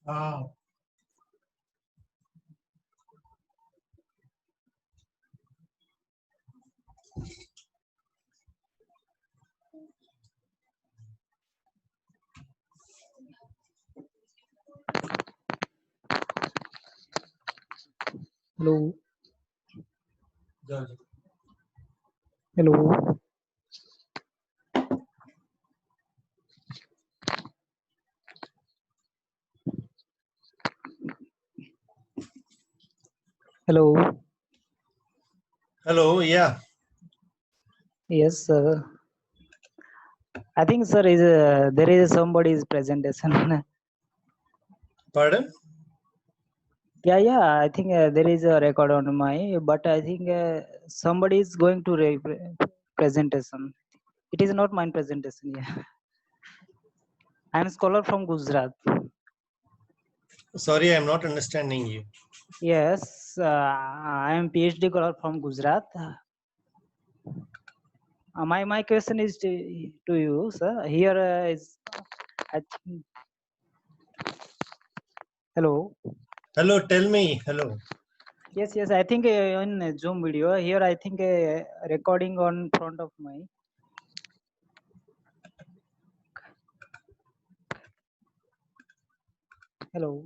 Ah, Hello, George. hello, hello. Hello, yeah. Yes, sir. I think, sir, there is somebody's presentation. Pardon? Yeah. I think there is a record on my, but I think somebody is going to presentation. It is not mine presentation. Yeah, I am a scholar from Gujarat. Sorry, I'm not understanding you. Yes, I am PhD scholar from Gujarat. My question is to you, sir. Here is, I think, hello. Hello, tell me. Hello. Yes. I think in Zoom video here, I think recording on front of my. Hello.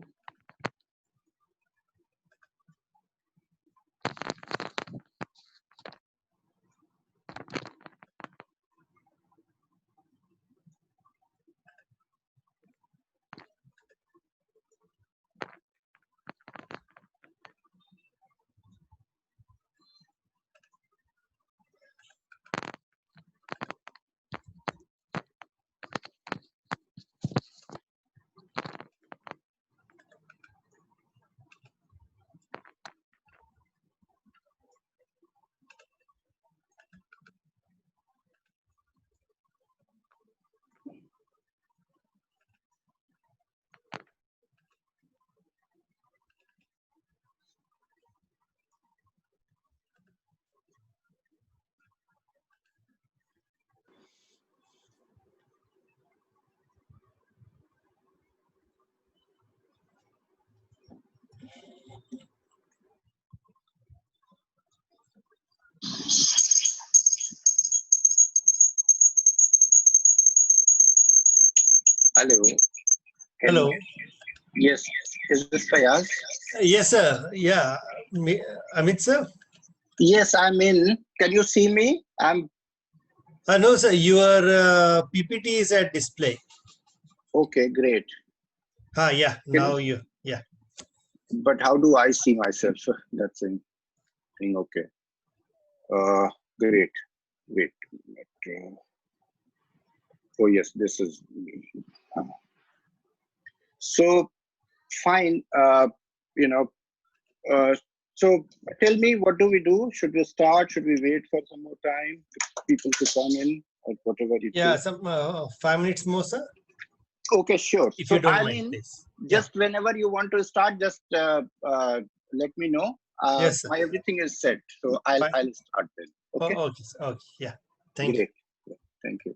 Hello. Can Hello. Yes. Is this Fayaz? Yes, sir. Yeah. Amit, sir? Yes, I'm in. Can you see me? I'm No, sir. Your PPT is at display. okay. Great. Yeah. Can Now you, you. Yeah. but how do I see myself? That's the thing. Okay. Great. Wait. Okay. Oh yes, this is me. So fine. You know. Uh, so tell me, what do we do? Should we start? Should we wait for some more time? People to come in or whatever you Yeah. think. Some 5 minutes more, sir. Okay, sure. If So you don't I'm mind, in. please. Yeah. Just whenever you want to start, just let me know. Yes, sir. My everything is set, so I'll Fine. start then. Okay. Okay. Okay. Yeah. Thank you. Great. Thank you.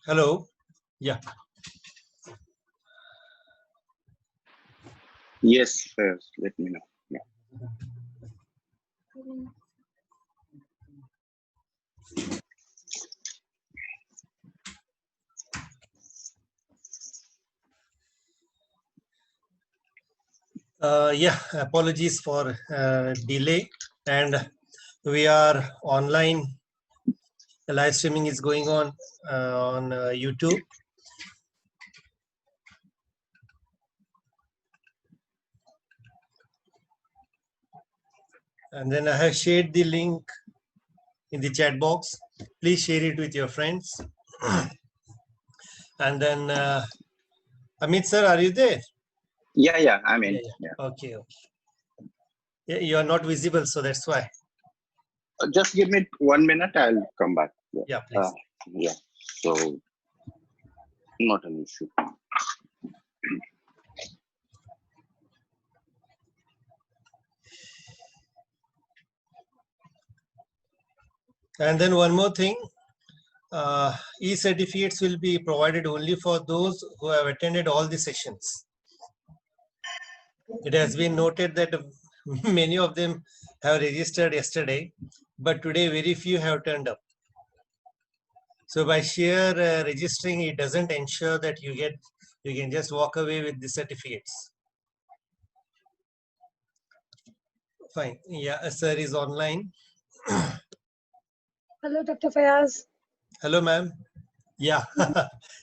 Hello. Yeah. Yes, yes, let me know. Yeah. Yeah, apologies for delay, and we are online. The live streaming is going on YouTube. And then I have shared the link in the chat box. Please share it with your friends. And then, Amit sir, are you there? Yeah, I'm in. Yeah, yeah. Yeah. Okay, okay. Yeah, you are not visible, so that's why. Just give me 1 minute, I'll come back. Yeah, please. Yeah, so not an issue. And then one more thing, e-certificates will be provided only for those who have attended all the sessions. It has been noted that many of them have registered yesterday, but today very few have turned up. So by sheer registering, it doesn't ensure that you can just walk away with the certificates. Fine. Yeah, sir is online. Hello, Dr. Fayaz. Hello, ma'am. Yeah.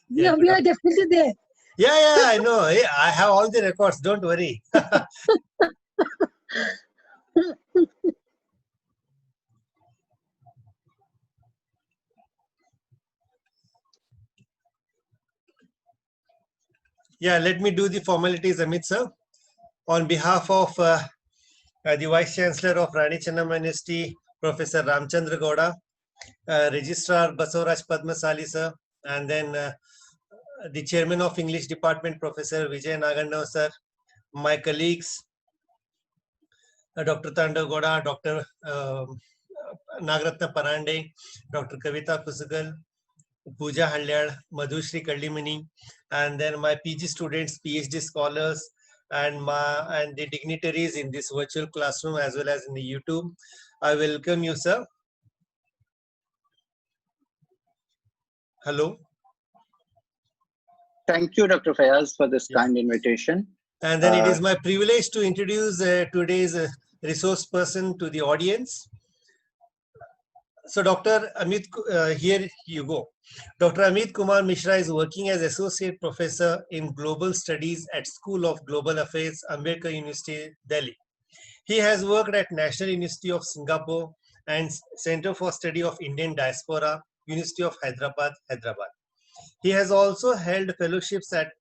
Yeah, we are definitely there. Yeah, I know. I have all the records. Don't worry. Yeah, let me do the formalities, Amit sir. On behalf of the Vice Chancellor of Rani Chennamma University, Professor Ramchandra Gowda, Registrar Basavaraj Padmasali sir, and then the Chairman of English Department, Professor Vijay Nagandav sir, my colleagues, Dr. Tanda Gowda, Dr. Nagratna Parande, Dr. Kavita Kusugal, Pooja Halyad, Madhushri Kallimani, and then my PG students, PhD scholars, and the dignitaries in this virtual classroom as well as in the YouTube. I welcome you, sir. Hello. Thank you, Dr. Fayaz, for this kind invitation. And then it is my privilege to introduce today's resource person to the audience. So Dr. Amit, here you go. Dr. Amit Kumar Mishra is working as Associate Professor in Global Studies at School of Global Affairs, Ambedkar University, Delhi. He has worked at National University of Singapore and Center for Study of Indian Diaspora, University of Hyderabad, Hyderabad. He has also held fellowships at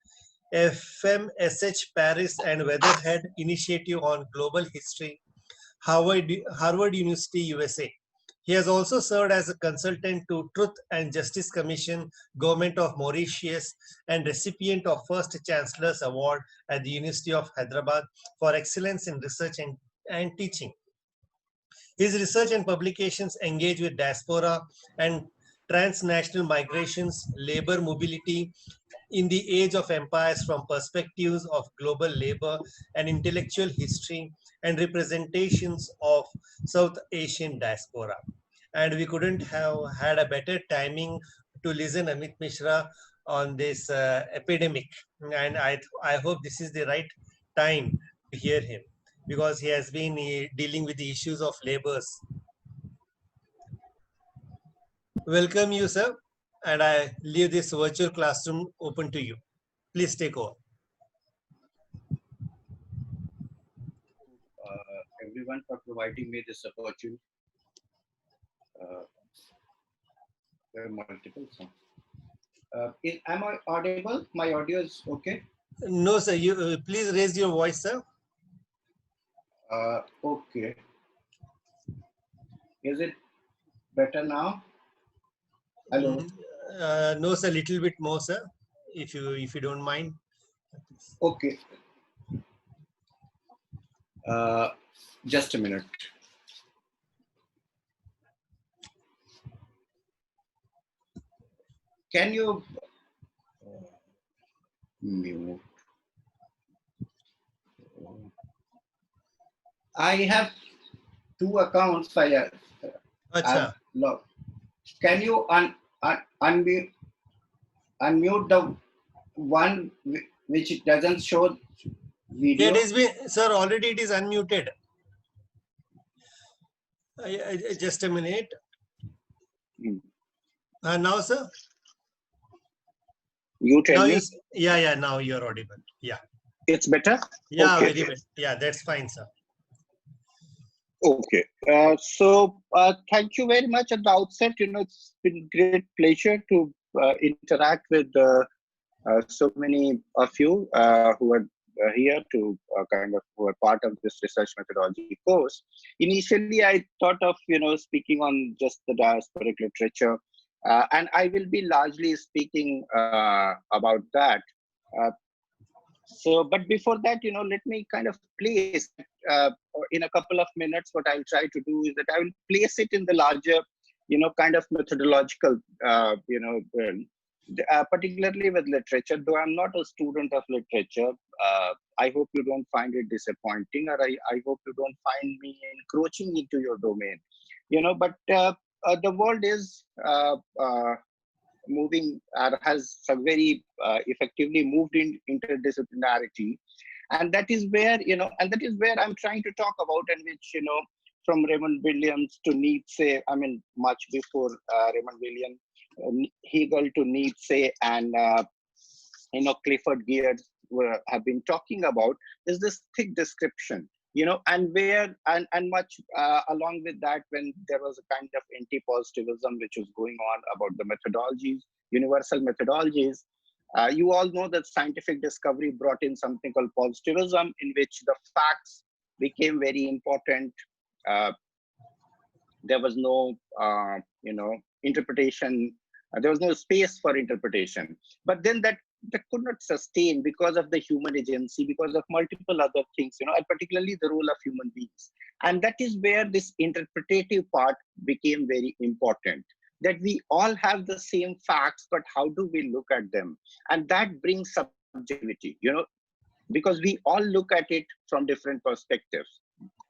FMSH Paris and Weatherhead Initiative on Global History, Harvard University, USA. He has also served as a consultant to Truth and Justice Commission, Government of Mauritius, and recipient of First Chancellor's Award at the University of Hyderabad for excellence in research and teaching. His research and publications engage with diaspora and transnational migrations, labor mobility, in the age of empires from perspectives of global labor and intellectual history and representations of South Asian diaspora. And we couldn't have had a better timing to listen Amit Mishra on this epidemic. And I hope this is the right time to hear him because he has been dealing with the issues of labors. Welcome you, sir. And I leave this virtual classroom open to you. Please take over. Everyone for providing me this opportunity. There are multiple songs. Am I audible? My audio is okay? No, sir. You please raise your voice, sir. Okay. Is it better now? Hello. No, sir. Little bit more, sir. If you don't mind. Okay. Just a minute. can you mute? I have 2 accounts. Acha. Can you unmute the one which doesn't show video? It is been, sir, already it is unmuted. Just a minute. Now, sir? You tell Now me. yeah, now you're audible. Yeah. It's better? Yeah, Okay. very well. Yeah, that's fine, sir. Okay. Thank you very much at the outset. It's been great pleasure to interact with so many of you who are here to who are part of this research methodology course. Initially, I thought of speaking on just the diasporic literature, and I will be largely speaking about that. But before that, let me kind of place in a couple of minutes. What I'll try to do is that I will place it in the larger, kind of methodological, particularly with literature. Though I'm not a student of literature, I hope you don't find it disappointing, or I hope you don't find me encroaching into your domain. But the world is moving, has very effectively moved in interdisciplinarity, and that is where I'm trying to talk about, and which from Raymond Williams to Nietzsche, I mean much before Raymond Williams, Hegel to Nietzsche, and Clifford Geertz have been talking about, is this thick description, and where and much along with that, when there was a kind of anti-positivism which was going on about the methodologies, universal methodologies. You all know that scientific discovery brought in something called positivism, in which the facts became very important. There was no interpretation. There was no space for interpretation. But then that could not sustain because of the human agency, because of multiple other things, and particularly the role of human beings. And that is where this interpretative part became very important, that we all have the same facts, but how do we look at them? And that brings subjectivity, because we all look at it from different perspectives.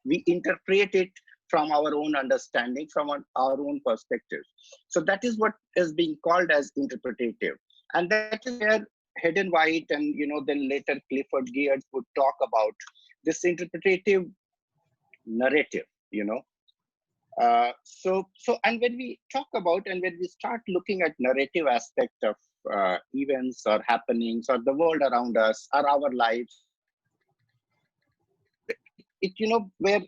We interpret it from our own understanding, from our own perspectives. So that is what is being called as interpretative. And that is where Head and White and then later Clifford Geertz would talk about this interpretative narrative, and when we talk about, and when we start looking at narrative aspect of events or happenings or the world around us or our lives, where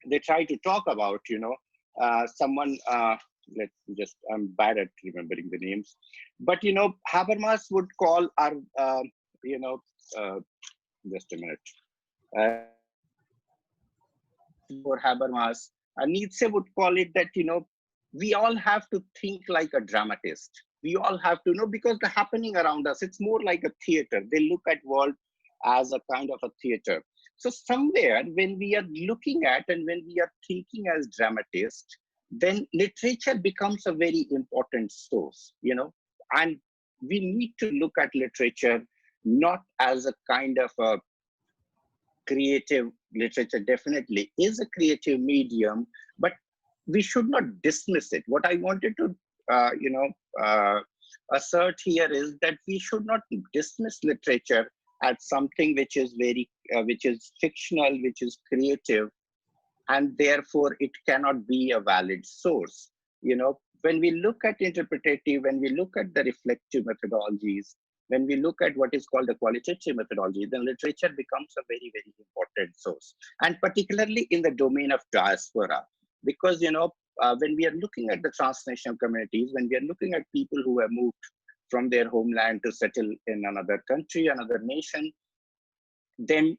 they try to talk about, someone, I'm bad at remembering the names, but, Habermas would call our, just a minute, for Habermas, Nietzsche would call it that, we all have to think like a dramatist. We all have to know, because the happening around us, it's more like a theater. They look at world as a kind of a theater. So somewhere when we are looking at and when we are thinking as dramatists, then literature becomes a very important source, and we need to look at literature not as a kind of a creative. Literature definitely is a creative medium, but we should not dismiss it. What I wanted to, assert here is that we should not dismiss literature as something which is which is fictional, which is creative, and therefore it cannot be a valid source. When we look at interpretative, when we look at the reflective methodologies, when we look at what is called the qualitative methodology, then literature becomes a very, very important source. And particularly in the domain of diaspora, because, when we are looking at the transnational communities, when we are looking at people who have moved from their homeland to settle in another country, another nation, then,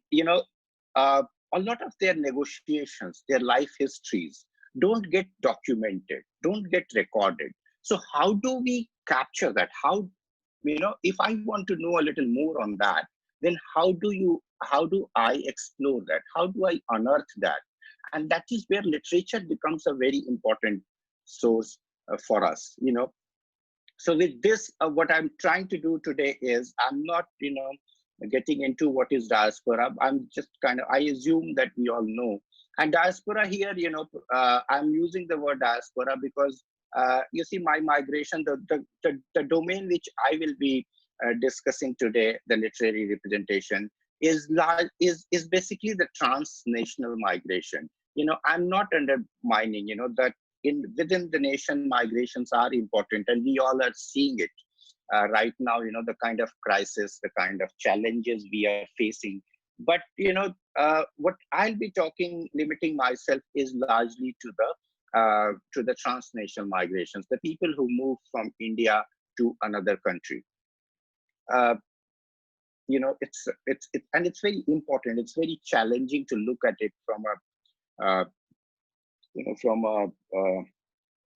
a lot of their negotiations, their life histories don't get documented, don't get recorded. So how do we capture that? How, if I want to know a little more on that, then how do I explore that? How do I unearth that? And that is where literature becomes a very important source for us. So with this, what I'm trying to do today is I'm not, getting into what is diaspora. I'm just I assume that we all know. And diaspora here, I'm using the word diaspora because you see my migration, the domain which I will be discussing today, the literary representation, is basically the transnational migration. I'm not undermining, that within the nation migrations are important, and we all are seeing it right now. The kind of crisis, the kind of challenges we are facing. But what I'll be limiting myself is largely to the transnational migrations, the people who move from India to another country. It's very important. It's very challenging to look at it from a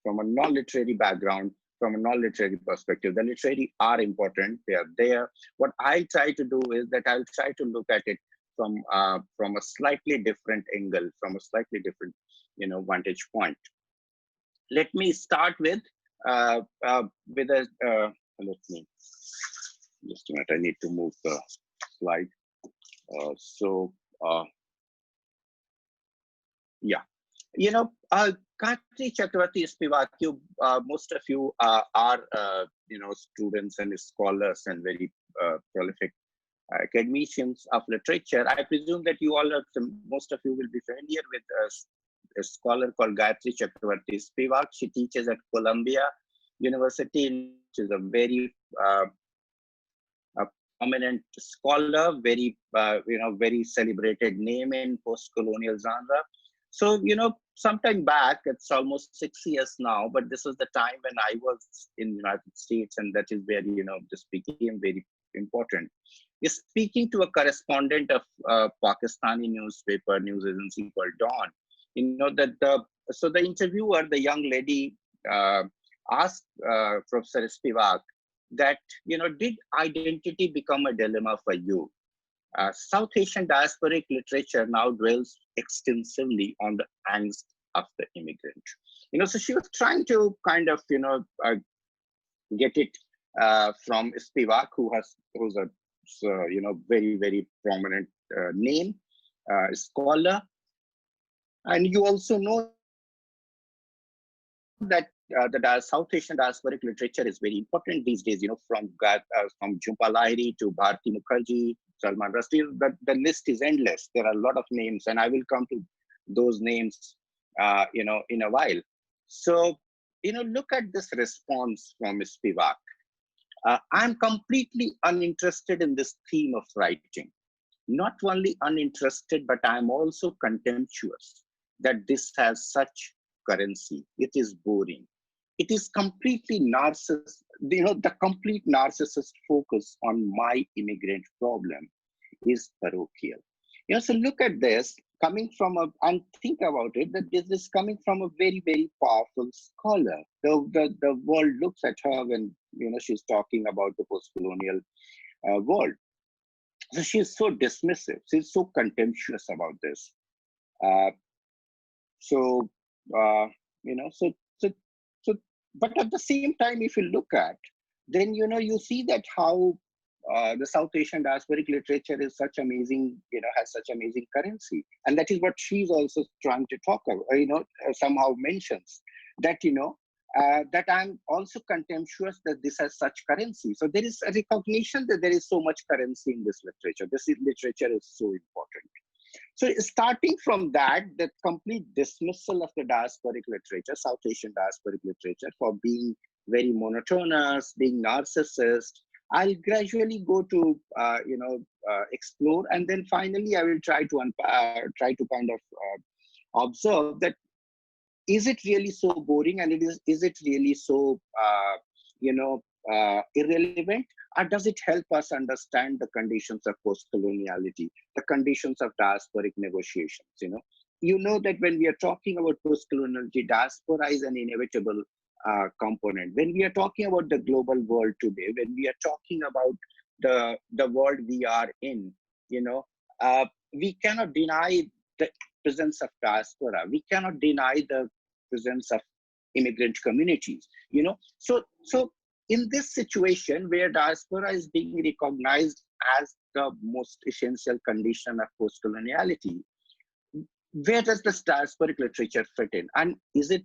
from a non-literary background, from a non-literary perspective. The literary are important. They are there. What I'll try to do is that I'll try to look at it from a slightly different angle, from a slightly different, vantage point. Let me start with let me just a minute. I need to move the slide. Yeah. Gayatri Chakravarti Spivak, most of you are, students and scholars and very prolific academicians of literature. I presume that you all most of you will be familiar with a scholar called Gayatri Chakravarti Spivak. She teaches at Columbia University, which is a very prominent scholar, very, very celebrated name in post-colonial genre. So, sometime back, it's almost 6 years now, but this was the time when I was in the United States, and that is where, this became very important. Is speaking to a correspondent of Pakistani newspaper, news agency called Dawn. So the interviewer, the young lady, asked Professor Spivak that, did identity become a dilemma for you? South Asian diasporic literature now dwells extensively on the angst of the immigrant. So she was trying to kind of, get it from Spivak, who's a very, very prominent name, scholar. And you also know that the South Asian diasporic literature is very important these days, from Jhumpa Lahiri to Bharti Mukherjee, Salman Rushdie. The list is endless. There are a lot of names, and I will come to those names, in a while. So, look at this response from Spivak. I'm completely uninterested in this theme of writing. Not only uninterested, but I'm also contemptuous that this has such currency. It is boring. It is completely narcissist. The complete narcissist focus on my immigrant problem is parochial. So look at this coming from and think about it, that this is coming from a very, very powerful scholar. The world looks at her when, she's talking about the post-colonial world. So she's so dismissive. She's so contemptuous about this. But at the same time, if you look at, then, you see that how the South Asian diasporic literature is such amazing, has such amazing currency. And that is what she's also trying to talk about, somehow mentions that, that I'm also contemptuous that this has such currency. So there is a recognition that there is so much currency in this literature. This literature is so important. So starting from that, the complete dismissal of the diasporic literature, South Asian diasporic literature, for being very monotonous, being narcissist, I'll gradually go to, explore, and then finally I will try to kind of observe that, is it really so boring, and is it really so, irrelevant? Or does it help us understand the conditions of post-coloniality, the conditions of diasporic negotiations? You know that when we are talking about post-coloniality, diaspora is an inevitable component. When we are talking about the global world today, when we are talking about the world we are in, we cannot deny the presence of diaspora. We cannot deny the presence of immigrant communities. So in this situation where diaspora is being recognized as the most essential condition of post-coloniality, where does this diasporic literature fit in? And is it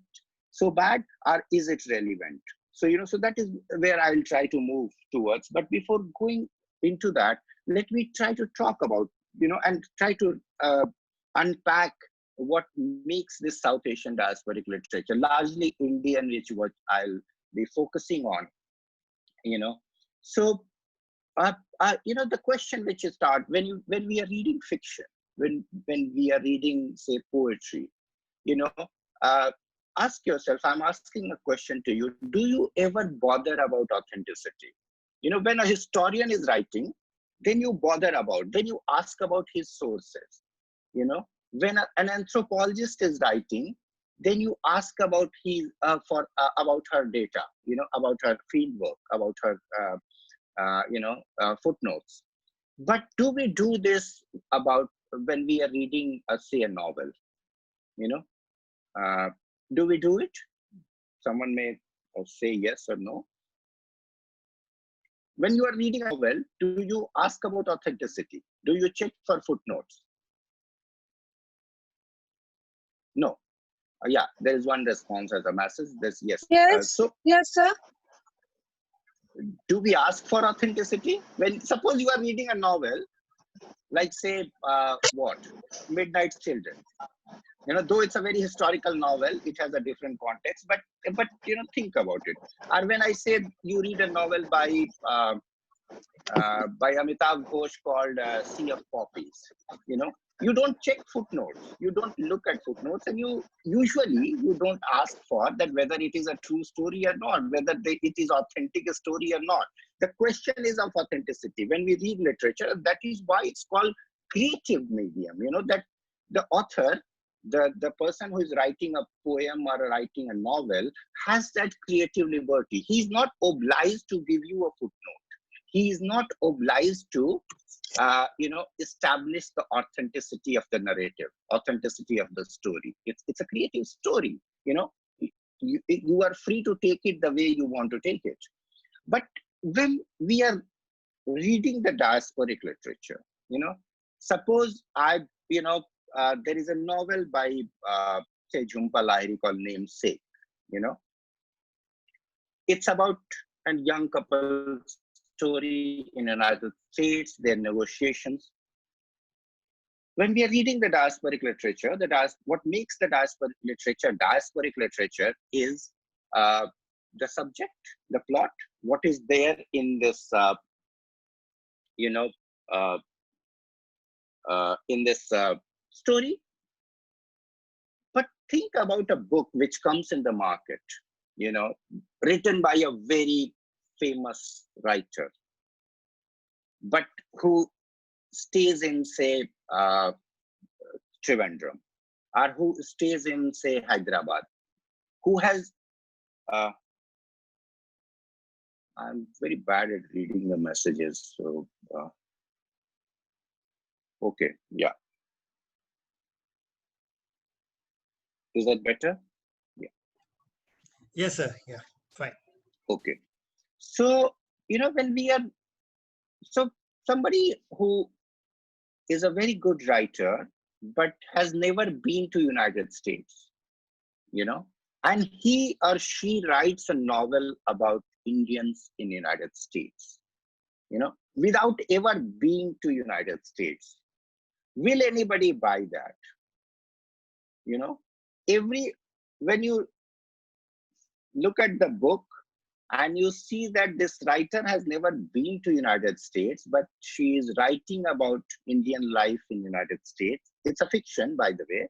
so bad, or is it relevant? So, so that is where I'll try to move towards. But before going into that, let me try to talk about, and try to unpack what makes this South Asian diasporic literature, largely Indian, which what I'll be focusing on, So, the question which is start when we are reading fiction, when we are reading, say, poetry, ask yourself, I'm asking a question to you, do you ever bother about authenticity? When a historian is writing, then you then you ask about his sources. When an anthropologist is writing, then you ask about about her data, about her fieldwork, about her footnotes. But do we do this about when we are reading, say, a novel? Do we do it? Someone may say yes or no. When you are reading a novel, do you ask about authenticity? Do you check for footnotes? No. Yeah, there is one response as a message. There's yes. Yes. Yes, sir. Do we ask for authenticity? When suppose you are reading a novel, like, say, Midnight Children. Though it's a very historical novel, it has a different context. But think about it. Or when I say you read a novel by Amitav Ghosh called Sea of Poppies, you don't check footnotes, you don't look at footnotes, and you don't ask for that whether it is a true story or not, whether it is authentic a story or not. The question is of authenticity. When we read literature, that is why it's called creative medium, that the author, the person who is writing a poem or writing a novel has that creative liberty. He's not obliged to give you a footnote. He is not obliged to establish the authenticity of the narrative, authenticity of the story. It's a creative story. You are free to take it the way you want to take it. But when we are reading the diasporic literature, suppose there is a novel by say Jhumpa Lahiri called Namesake. It's about a young couple's story in the United States, their negotiations. When we are reading the diasporic literature, what makes the diasporic literature is the subject, the plot, what is there in this, story. But think about a book which comes in the market, written by a very famous writer, but who stays in, say, Trivandrum, or who stays in, say, Hyderabad, who has, I'm very bad at reading the messages, so, okay, yeah. Is that better? Yeah. Yes, sir. Yeah, fine. Okay. So, when we are, so somebody who is a very good writer, but has never been to United States, and he or she writes a novel about Indians in United States, without ever being to United States, will anybody buy that? When you look at the book and you see that this writer has never been to United States, but she is writing about Indian life in United States. It's a fiction, by the way.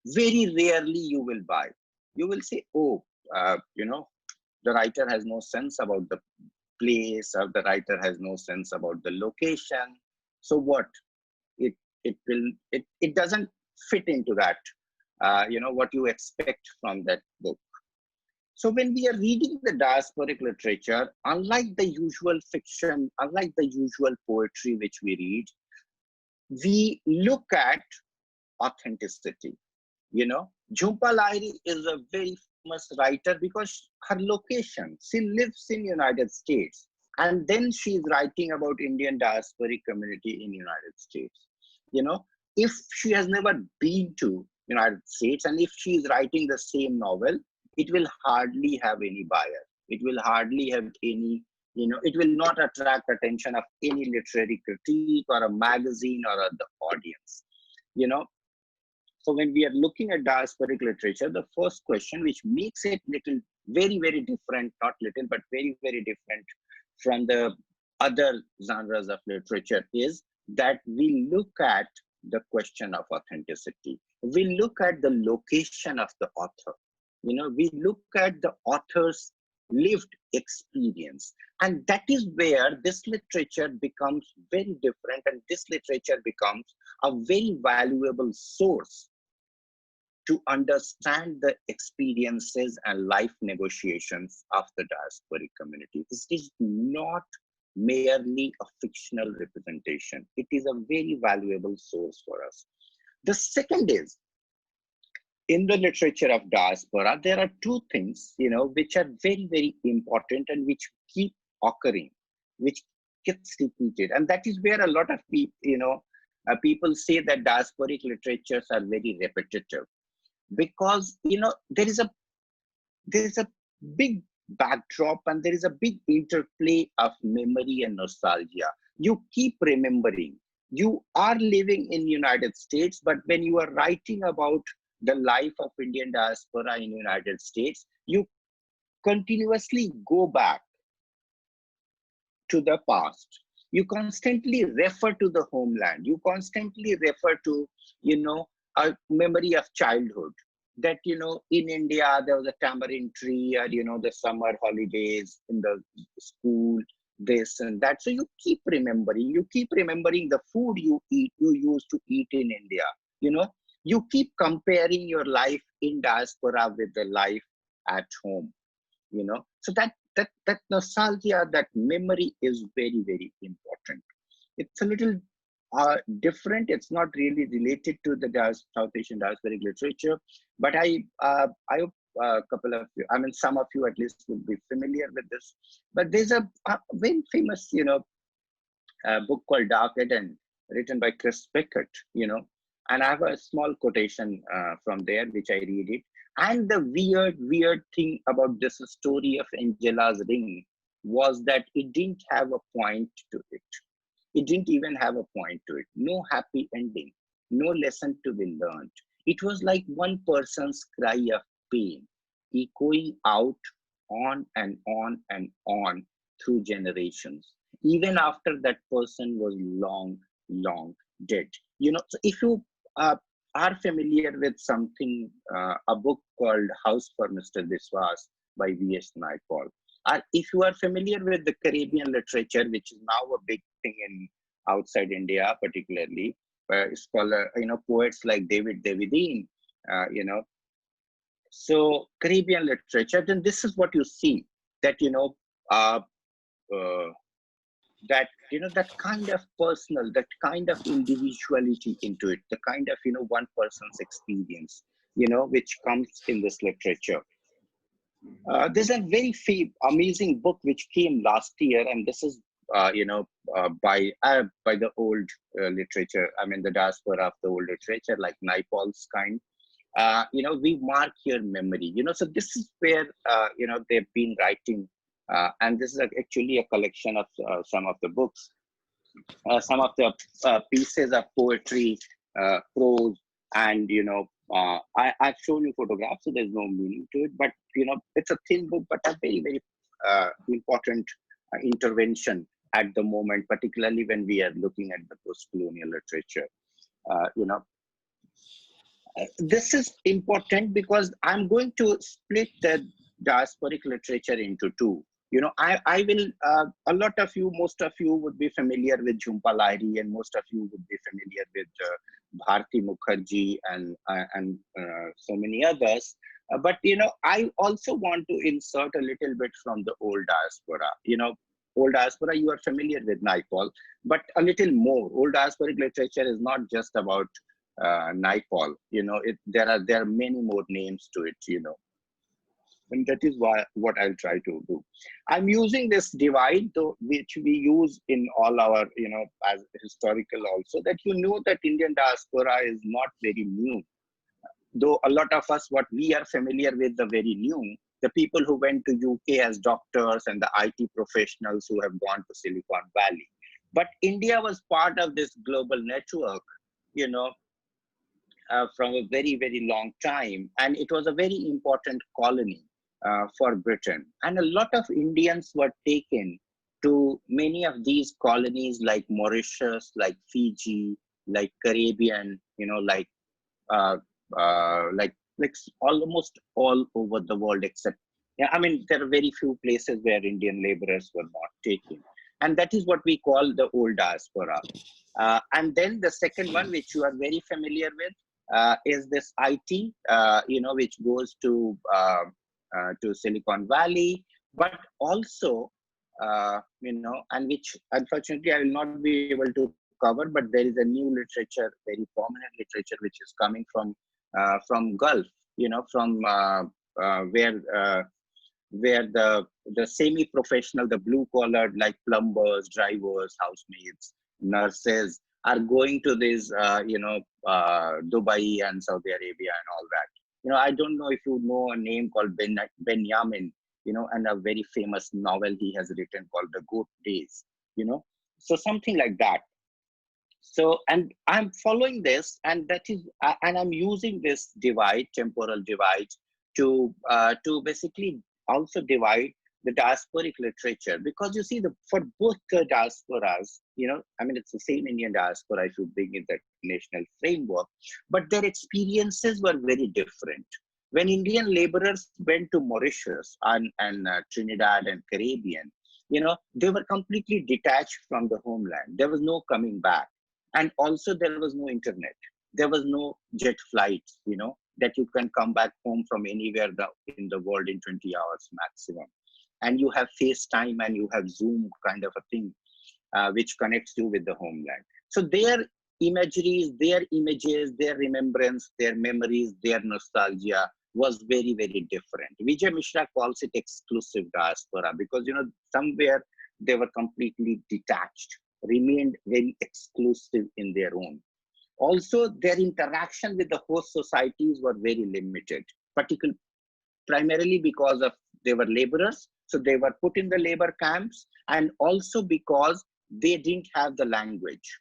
Very rarely you will buy. You will say, oh, the writer has no sense about the place, or the writer has no sense about the location. So what? It doesn't fit into that, what you expect from that book. So when we are reading the diasporic literature, unlike the usual fiction, unlike the usual poetry which we read, we look at authenticity. Jhumpa Lahiri is a very famous writer because her location, she lives in United States, and then she is writing about Indian diasporic community in United States. You know, if she has never been to United States and if she is writing the same novel, it will hardly have any buyer. It will hardly have any, you know, it will not attract attention of any literary critique or a magazine or the audience, you know. So when we are looking at diasporic literature, the first question which makes it little, very, very different, not little, but very, very different from the other genres of literature is that we look at the question of authenticity. We look at the location of the author. You know, we look at the author's lived experience. And that is where this literature becomes very different, and this literature becomes a very valuable source to understand the experiences and life negotiations of the diasporic community. This is not merely a fictional representation. It is a very valuable source for us. The second is, in the literature of diaspora, there are two things, you know, which are very, very important and which keep occurring, which gets repeated. And that is where a lot of people, you know, people say that diasporic literatures are very repetitive. Because, you know, there is a big backdrop and there is a big interplay of memory and nostalgia. You keep remembering. You are living in United States, but when you are writing about the life of Indian diaspora in United States, you continuously go back to the past. You constantly refer to the homeland. You constantly refer to, you know, a memory of childhood, that, you know, in India, there was a tamarind tree, or, you know, the summer holidays in the school, this and that. So you keep remembering the food you used to eat in India. You know, you keep comparing your life in diaspora with the life at home, you know. So that nostalgia, that memory is very, very important. It's a little different. It's not really related to the South Asian diasporic literature, but I hope a couple of you, I mean, some of you at least would be familiar with this. But there's a very famous, you know, book called Dark Eden, written by Chris Beckett, you know, and I have a small quotation from there, which I read it. And the weird thing about this story of Angela's Ring was that it didn't have a point to it. It didn't even have a point to it. No happy ending, no lesson to be learned. It was like one person's cry of pain, echoing out on and on and on through generations, even after that person was long, long dead. You know, so if you are familiar with something, a book called House for Mr. Biswas by V.S. Naipaul, or if you are familiar with the Caribbean literature, which is now a big thing in outside India, particularly, scholar, you know, poets like David Davidine, you know. So Caribbean literature, then this is what you see, that, you know, that, you know, that kind of personal, that kind of individuality into it, the kind of, you know, one person's experience, you know, which comes in this literature. There's a very amazing book which came last year, and this is, you know, by the old literature. I mean, the diaspora of the old literature, like Naipaul's kind. You know, we mark your memory. You know, so this is where you know, they've been writing, and this is actually a collection of some of the books, some of the pieces of poetry, prose, and, you know, I've shown you photographs, so there's no meaning to it, but, you know, it's a thin book, but a very, very important intervention at the moment, particularly when we are looking at the post-colonial literature. You know, this is important because I'm going to split the diasporic literature into two. You know, I will, a lot of you, most of you would be familiar with Jhumpa Lahiri, and most of you would be familiar with Bharti Mukherjee and so many others. But, you know, I also want to insert a little bit from the old diaspora. You know, old diaspora, you are familiar with Naipaul, but a little more. Old diasporic literature is not just about Naipaul. You know, there are many more names to it, you know. And that is what I'll try to do. I'm using this divide, though, which we use in all our, as historical also, that that Indian diaspora is not very new. Though a lot of us, what we are familiar with, the very new, the people who went to UK as doctors and the IT professionals who have gone to Silicon Valley. But India was part of this global network, from a very, very long time. And it was a very important colony for Britain. And a lot of Indians were taken to many of these colonies like Mauritius, like Fiji, like Caribbean, like almost all over the world, except, there are very few places where Indian laborers were not taken. And that is what we call the old diaspora. And then the second one, which you are very familiar with, is this IT, which goes to Silicon Valley, but also, and which unfortunately I will not be able to cover, but there is a new literature, very prominent literature, which is coming from Gulf, from where the semi-professional, the blue-collar, like plumbers, drivers, housemaids, nurses, are going to this, Dubai and Saudi Arabia and all that. I don't know if you know a name called Benjamin, and a very famous novel he has written called The Goat Days, so something like that. So, and I'm following this, and that is, and I'm using this divide, temporal divide, to basically also divide the diasporic literature, because you see, for both the diasporas, it's the same Indian diaspora if you bring in that national framework, but their experiences were very different. When Indian laborers went to Mauritius and Trinidad and Caribbean, they were completely detached from the homeland. There was no coming back. And also there was no internet. There was no jet flights, that you can come back home from anywhere in the world in 20 hours maximum. And you have FaceTime and you have Zoom kind of a thing, which connects you with the homeland. So their imageries, their images, their remembrance, their memories, their nostalgia was very, very different. Vijay Mishra calls it exclusive diaspora because, somewhere they were completely detached, remained very exclusive in their own. Also, their interaction with the host societies were very limited, primarily because of they were laborers, so they were put in the labor camps, and also because they didn't have the language,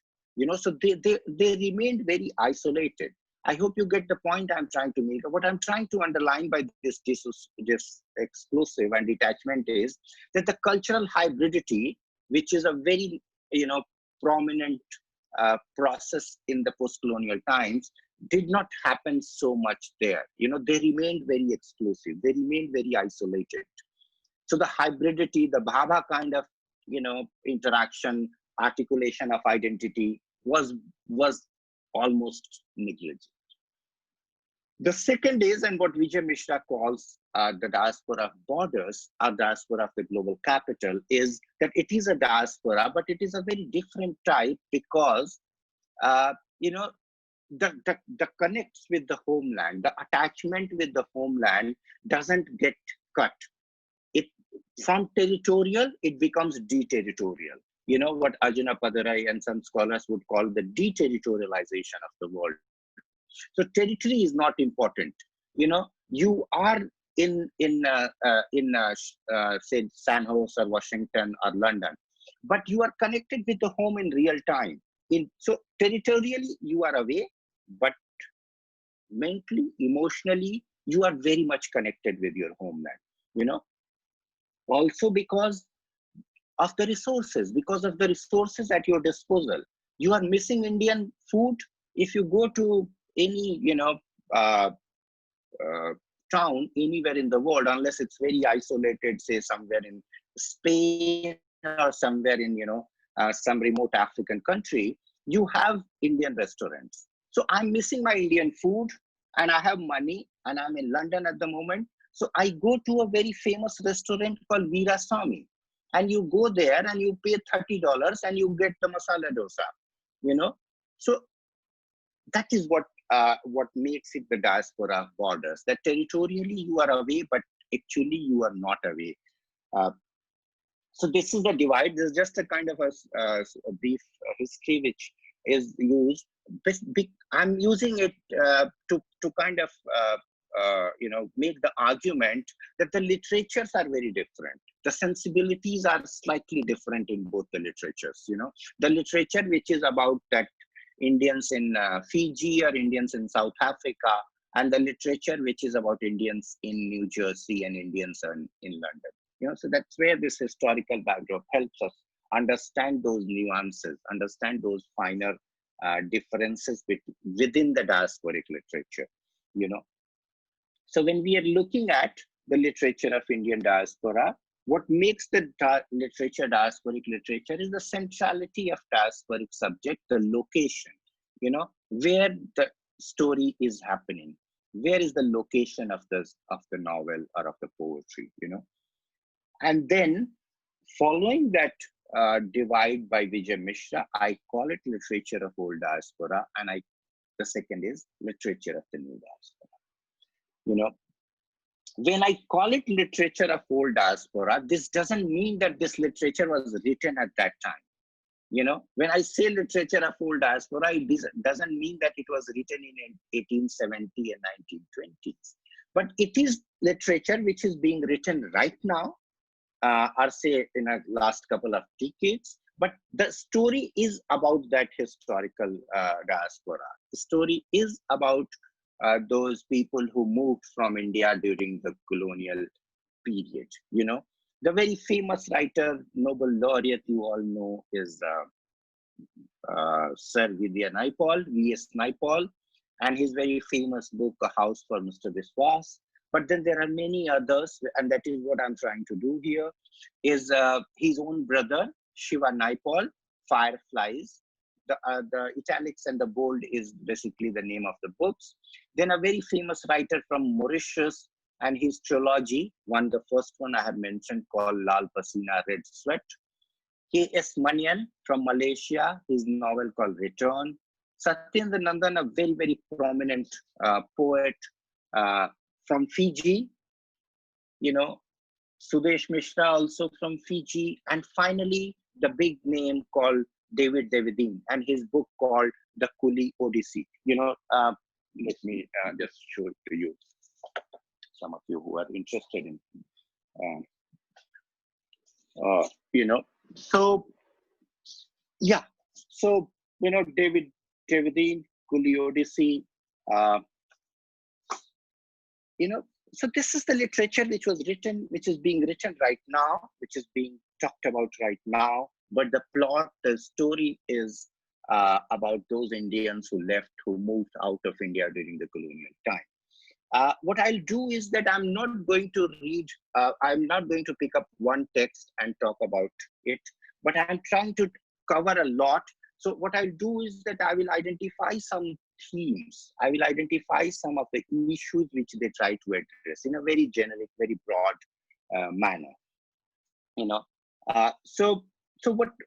so they remained very isolated. I hope you get the point I'm trying to make. What I'm trying to underline by this exclusive and detachment is that the cultural hybridity, which is a very prominent process in the post-colonial times, did not happen so much there. They remained very exclusive. They remained very isolated. So the hybridity, the Bhabha kind of, interaction, articulation of identity was almost negligent. The second is, and what Vijay Mishra calls the diaspora of borders, or diaspora of the global capital, is that it is a diaspora, but it is a very different type because, the connects with the homeland, the attachment with the homeland doesn't get cut. From territorial, it becomes deterritorial. What Arjuna Padarai and some scholars would call the deterritorialization of the world. So territory is not important. You are in say San Jose or Washington or London, but you are connected with the home in real time. So territorially you are away, but mentally, emotionally, you are very much connected with your homeland. Also because of the resources at your disposal. You are missing Indian food. If you go to any town anywhere in the world, unless it's very isolated, say somewhere in Spain or somewhere in some remote African country, you have Indian restaurants. So I'm missing my Indian food, and I have money, and I'm in London at the moment. So I go to a very famous restaurant called Veera Swami, and you go there and you pay $30 and you get the masala dosa. So that is what makes it the diaspora of borders. That territorially you are away, but actually you are not away. So this is the divide. This is just a kind of a brief history which is used. I'm using it to kind of make the argument that the literatures are very different. The sensibilities are slightly different in both the literatures. The literature which is about that Indians in Fiji or Indians in South Africa, and the literature which is about Indians in New Jersey and Indians in London. So that's where this historical backdrop helps us understand those nuances, understand those finer differences within the diasporic literature. So when we are looking at the literature of Indian diaspora, what makes the literature diasporic literature is the centrality of diasporic subject, the location, where the story is happening. Where is the location of the novel or of the poetry, And then following that divide by Vijay Mishra, I call it literature of old diaspora, and the second is literature of the new diaspora. When I call it literature of old diaspora, this doesn't mean that this literature was written at that time. When I say literature of old diaspora, it doesn't mean that it was written in 1870 and 1920s. But it is literature which is being written right now, or say in the last couple of decades. But the story is about that historical diaspora. The story is about those people who moved from India during the colonial period. The very famous writer, Nobel laureate, you all know, is Sir V.S. Naipaul, and his very famous book, A House for Mr. Biswas. But then there are many others, and that is what I'm trying to do here, is his own brother, Shiva Naipaul, Fireflies. The italics and the bold is basically the name of the books. Then a very famous writer from Mauritius, and his trilogy, the first one I have mentioned, called Lal Pasina, Red Sweat. K.S. Manian from Malaysia, his novel called Return. Satyendra Nandan, a very, very prominent poet from Fiji. Sudesh Mishra also from Fiji. And finally, the big name called David Devidine, and his book called The Coolie Odyssey. Let me just show it to you. Some of you who are interested in, So, yeah. So, David Devidine, Coolie Odyssey. So this is the literature which was written, which is being written right now, which is being talked about right now. But the plot, the story is about those Indians who moved out of India during the colonial time. What I'll do is that I'm not going to pick up one text and talk about it, but I'm trying to cover a lot. So what I'll do is that I will identify some themes. I will identify some of the issues which they try to address in a very generic, very broad manner.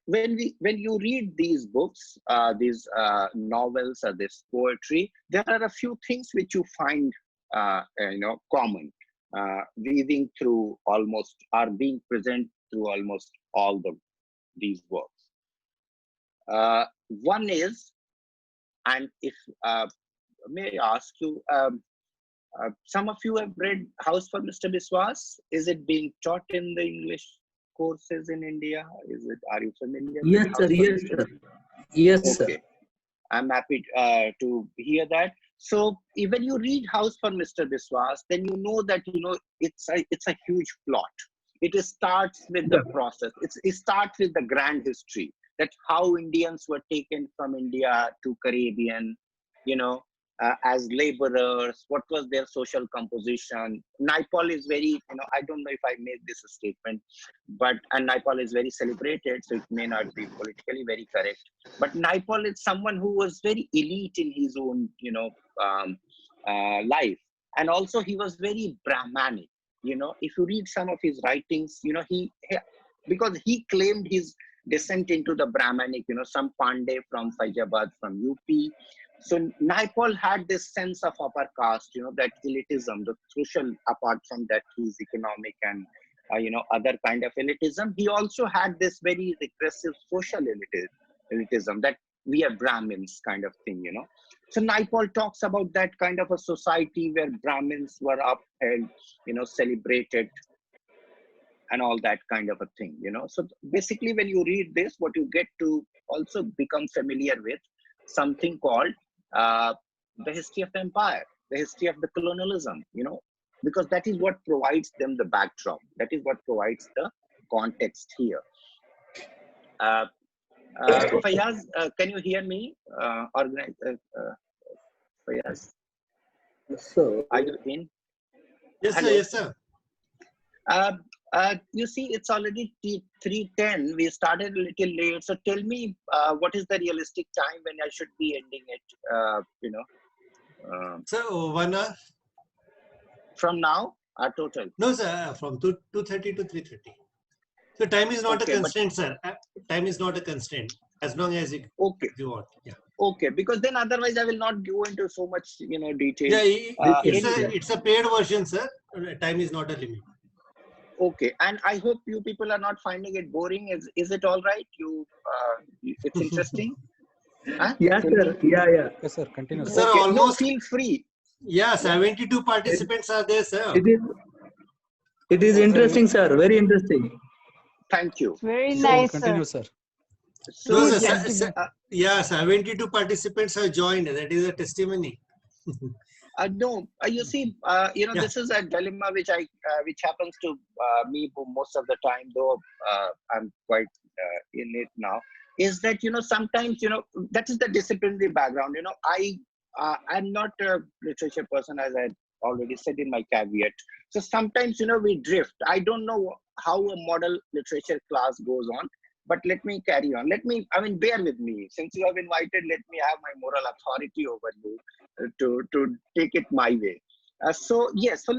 When you read these books, these novels or this poetry, there are a few things which you find common, weaving through almost, or being present through almost all these works. One is, and if may I ask you, some of you have read House for Mr. Biswas. Is it being taught in the English courses in India? Are you familiar? Yes, sir. Yes, sir. Yes, okay. Sir. I'm happy to hear that. So when you read House for Mr. Biswas, then you know that it's a huge plot. It starts with the process. It starts with the grand history, that how Indians were taken from India to Caribbean, as laborers. What was their social composition? Naipaul is very, I don't know if I made this a statement, and Naipaul is very celebrated, so it may not be politically very correct. But Naipaul is someone who was very elite in his own, life, and also he was very Brahmanic. If you read some of his writings, because he claimed his descent into the Brahmanic, some Pandey from Faizabad, from UP, So Naipaul had this sense of upper caste, that elitism, the social, apart from that his economic and other kind of elitism. He also had this very regressive social elitism, that we are Brahmins kind of thing. So Naipaul talks about that kind of a society where Brahmins were upheld, celebrated, and all that kind of a thing. So basically, when you read this, what you get to also become familiar with something called the history of the empire, the history of the colonialism, because that is what provides them the backdrop. That is what provides the context here. Fayaz, can you hear me? Fayaz, So, are you in? Yes, sir. Hello. Yes, sir. You see, it's already 3:10. We started a little late. So tell me, what is the realistic time when I should be ending it? So 1 hour? From now, total. No, sir. From 2:30 to 3:30. So time is not Okay, a but- constraint, sir. Time is not a constraint as long as you Okay, want. Yeah. okay. Because then otherwise I will not go into so much, detail. Yeah. Anyway. It's a paid version, sir. Time is not a limit. Okay, and I hope you people are not finding it boring. Is it all right? It's interesting. Huh? yeah, Tell sir. me. Yeah. Yes, sir. Continue, sir. Sir, Okay, almost. no, feel free. Yeah, 72 participants are there, sir. It is interesting, sir. Very interesting. Thank you. Very So- nice, Continue, sir. sir. So No, sir, yes, yeah, 72 participants have joined. That is a testimony. no, you see, Yeah. this is a dilemma which happens to me most of the time, though I'm quite in it now. Is that sometimes that is the disciplinary background. I'm not a literature person, as I already said in my caveat. So sometimes we drift. I don't know how a model literature class goes on. But let me carry on. Bear with me. Since you have invited, let me have my moral authority over you to take it my way. So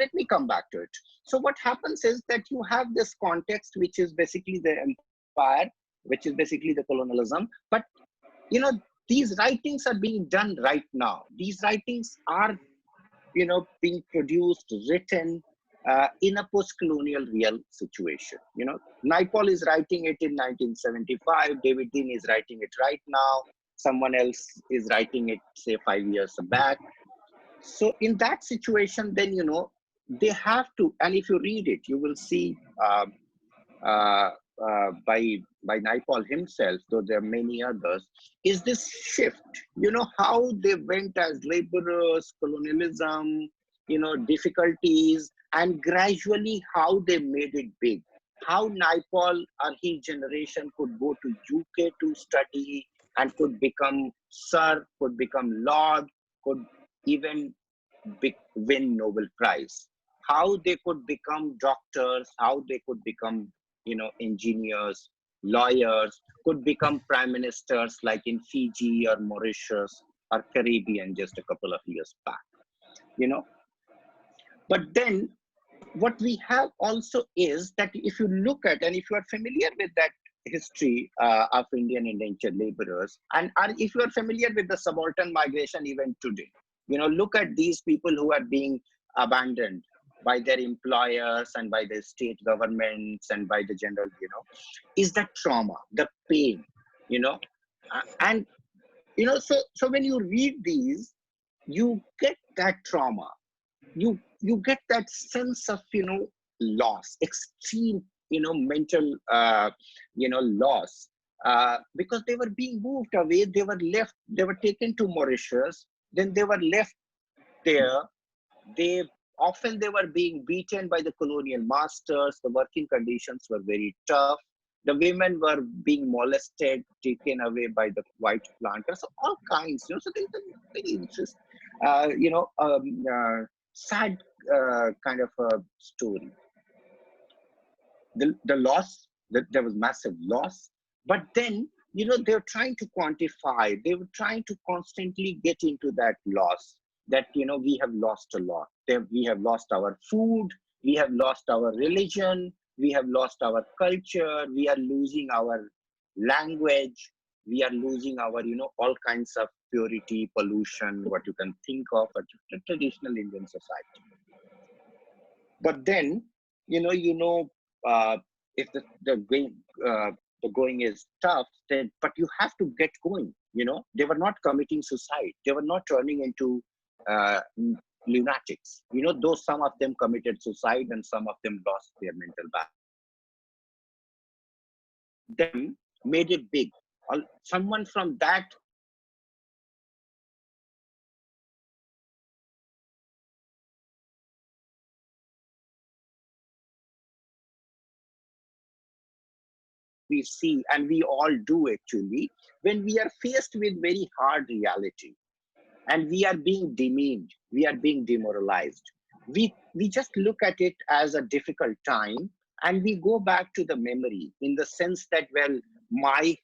let me come back to it. So what happens is that you have this context, which is basically the empire, which is basically the colonialism. But, these writings are being done right now. These writings are, being produced, written, in a post-colonial real situation. Naipaul is writing it in 1975. David Dean is writing it right now. Someone else is writing it, say, 5 years back. So in that situation, then, they have to, and if you read it, you will see by Naipaul himself, though there are many others, is this shift, how they went as laborers, colonialism, difficulties, and gradually how they made it big. How Naipaul or his generation could go to UK to study and could become Sir, could become Lord, could even win Nobel Prize. How they could become doctors, how they could become, engineers, lawyers, could become prime ministers like in Fiji or Mauritius or Caribbean just a couple of years back. But then what we have also is that if you look at, and if you are familiar with that history of Indian indentured laborers, and if you are familiar with the subaltern migration even today, look at these people who are being abandoned by their employers and by the state governments and by the general, is the trauma, the pain, and, so when you read these, you get that trauma. You get that sense of loss, extreme mental loss, because they were being moved away. They were left. They were taken to Mauritius. Then they were left there. They were being beaten by the colonial masters. The working conditions were very tough. The women were being molested, taken away by the white planters. So all kinds. So there's a very interesting, sad kind of a story. The loss, there was massive loss, but then, they're trying to quantify, they were trying to constantly get into that loss, that, we have lost a lot. We have lost our food, we have lost our religion, we have lost our culture, we are losing our language, we are losing our, all kinds of purity, pollution, what you can think of a traditional Indian society. But then, if the going is tough, then but you have to get going. They were not committing suicide. They were not turning into lunatics. Though some of them committed suicide and some of them lost their mental balance. Them made it big. Someone from that we see, and we all do actually, when we are faced with very hard reality and we are being demeaned, we are being demoralized. We just look at it as a difficult time and we go back to the memory in the sense that, well, my